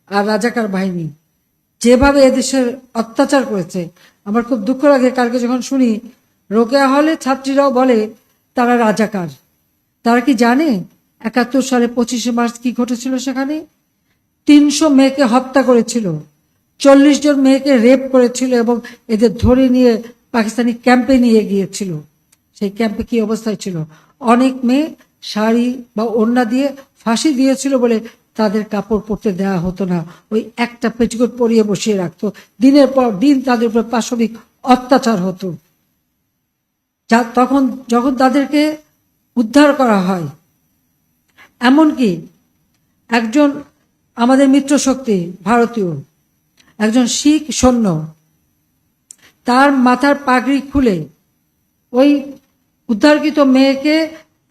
আর রাজাকার বাহিনী যেভাবে এদেশের অত্যাচার করেছে, আমার খুব দুঃখ লাগে কালকে যখন শুনি রোকেয়া হলে ছাত্রীরাও বলে তারা রাজাকার। তারা কি জানে ৭১ সালে 25শে মার্চ কি ঘটেছিল? সেখানে ৩০০ মেয়েকে হত্যা করেছিল, ৪০ জন মেয়েকে রেপ করেছিল এবং এদের ধরে নিয়ে পাকিস্তানি ক্যাম্পে নিয়ে গিয়েছিল। সেই ক্যাম্পে কি অবস্থায় ছিল? অনেক মেয়ে শাড়ি বা ওড়না দিয়ে ফাঁসি দিয়েছিল বলে তাদের কাপড় পরতে দেওয়া হতো না, ওই একটা পেটিকোট পরিয়ে বসিয়ে রাখতো। দিনের পর দিন তাদের উপর পাশবিক অত্যাচার হতো। তখন যখন তাদেরকে উদ্ধার করা হয়, এমনকি একজন আমাদের মিত্র শক্তি ভারতীয় একজন শিখ সৈন্য তার মাথার পাগড়ি খুলে ওই উদ্ধারকৃত মেয়েকে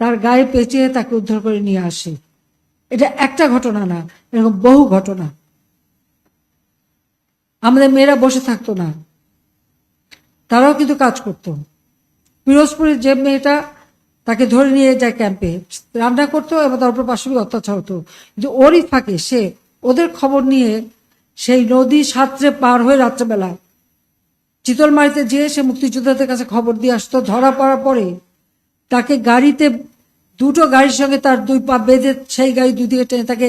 তার গায়ে পেঁচিয়ে তাকে উদ্ধার করে নিয়ে আসে। এটা একটা ঘটনা না, এরকম বহু ঘটনা। আমাদের মেয়েরা বসে থাকতো না, তারাও কিন্তু কাজ করত। পিরোজপুরের যে মেয়েটা, তাকে ধরে নিয়ে যায় ক্যাম্পে, রান্না করতো এবং তার উপর পাশবিক অত্যাচার হতো, কিন্তু ওরই ফাঁকে সে ওদের খবর নিয়ে সেই নদী সাঁতরে পার হয়ে রাত্রেবেলা চিতলমারিতে যেয়ে সে মুক্তিযোদ্ধাদের কাছে খবর দিয়ে আসতো। ধরা পড়ার পরে তাকে গাড়িতে, দুটো গাড়ির সঙ্গে তার দুই পা বেঁধে সেই গাড়ি দুদিকে টেনে তাকে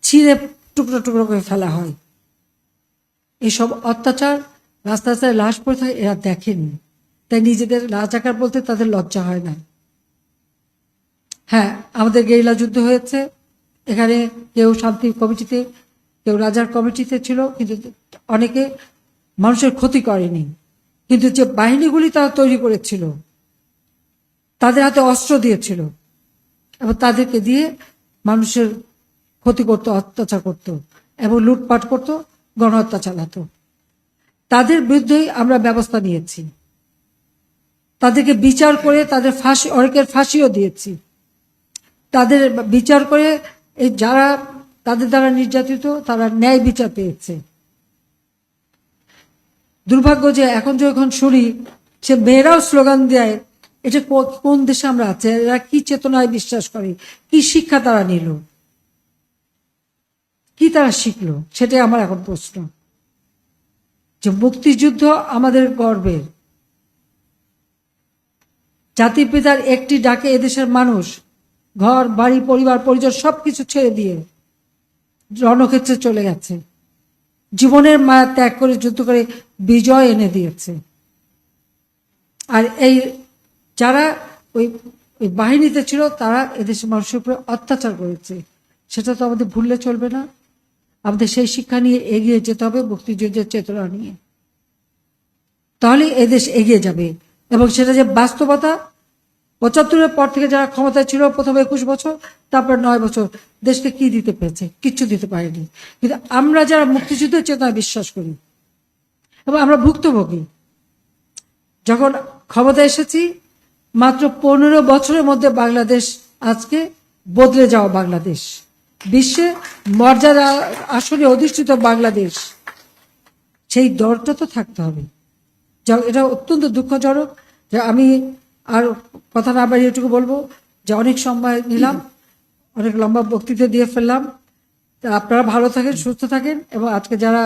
ছিঁড়ে টুকরো টুকরো করে ফেলা হয়। এইসব অত্যাচার, রাস্তায় রাস্তায় লাশ পড়ে থাকে, এরা দেখেনি, তাই নিজেদের রাজাকার বলতে তাদের লজ্জা হয় না। হ্যাঁ, আমাদের গেরিলা যুদ্ধ হয়েছে, এখানে কেউ শান্তি কমিটিতে, কেউ রাজার কমিটিতে ছিল, কিন্তু অনেকে মানুষের ক্ষতি করেনি। কিন্তু যে বাহিনীগুলি তারা তৈরি করেছিল, তাদের হাতে অস্ত্র দিয়েছিল এবং তাদেরকে দিয়ে মানুষের ক্ষতি করত, অত্যাচার করত এবং লুটপাট করত, গণহত্যা চালাতো। তাদের বিরুদ্ধেই আমরা ব্যবস্থা নিয়েছি, তাদেরকে বিচার করে তাদের ফাঁসি, অনেকের ফাঁসিও দিয়েছি। তাদের বিচার করে এই যারা তাদের দ্বারা নির্যাতিত, তারা ন্যায় বিচার পেয়েছে। দুর্ভাগ্য যে এখন যখন শুনি সে মেয়েরাও স্লোগান দেয়, এটা কোন দেশে আমরা আছি? এরা কি চেতনায় বিশ্বাস করে? কি শিক্ষা তারা নিল? কি তারা শিখলো? সেটাই আমার এখন প্রশ্ন। যে মুক্তিযুদ্ধ আমাদের গর্বের, জাতির পিতার একটি ডাকে এদেশের মানুষ ঘর বাড়ি পরিবার পরিজন সবকিছু ছেড়ে দিয়ে রণক্ষেত্রে চলে গেছে, জীবনের মায়া ত্যাগ করে যুদ্ধ করে বিজয় এনে দিয়েছে। আর এই যারা ওই বাহিনীতে ছিল, তারা এদেশের মানুষের উপরে অত্যাচার করেছে, সেটা তো আমাদের ভুললে চলবে না। আমাদের সেই শিক্ষা নিয়ে এগিয়ে যেতে হবে, মুক্তিযুদ্ধের চেতনা নিয়ে, তাহলে এদেশ এগিয়ে যাবে। এবং সেটা যে বাস্তবতা, ৭৫-এর পর থেকে যারা ক্ষমতায় ছিল, প্রথমে ২১ বছর, তারপর ৯ বছর, দেশকে কি দিতে পেরেছে? কিচ্ছু দিতে পারেনি। কিন্তু আমরা যারা মুক্তিযুদ্ধের চেতনায় বিশ্বাস করি এবং আমরা ভুক্তভোগী, যখন ক্ষমতা এসেছি, মাত্র ১৫ বছরের মধ্যে বাংলাদেশ আজকে বদলে যাওয়া বাংলাদেশ, বিশ্বে মর্যাদা আসনে অধিষ্ঠিত বাংলাদেশ। সেই দরটা তো থাকতে হবে। এটা অত্যন্ত দুঃখজনক যে আমি আর কথা না বাড়িয়ে এটুকু বলবো যে অনেক সময় নিলাম, অনেক লম্বা বক্তৃতা দিয়ে ফেললাম। আপনারা ভালো থাকেন, সুস্থ থাকেন এবং আজকে যারা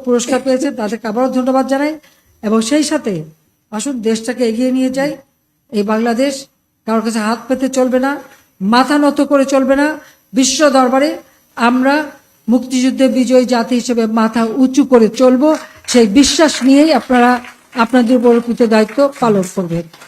পুরস্কার পেয়েছেন তাদেরকে আবারও ধন্যবাদ জানাই। এবং সেই সাথে আসুন দেশটাকে এগিয়ে নিয়ে যাই। এই বাংলাদেশ কারোর কাছে হাত পেতে চলবে না, মাথা নত করে চলবে না। বিশ্ব দরবারে আমরা মুক্তিযুদ্ধে বিজয়ী জাতি হিসেবে মাথা উঁচু করে চলবো, সেই বিশ্বাস নিয়েই আপনারা আপনাদের উপর দায়িত্ব পালন করবেন।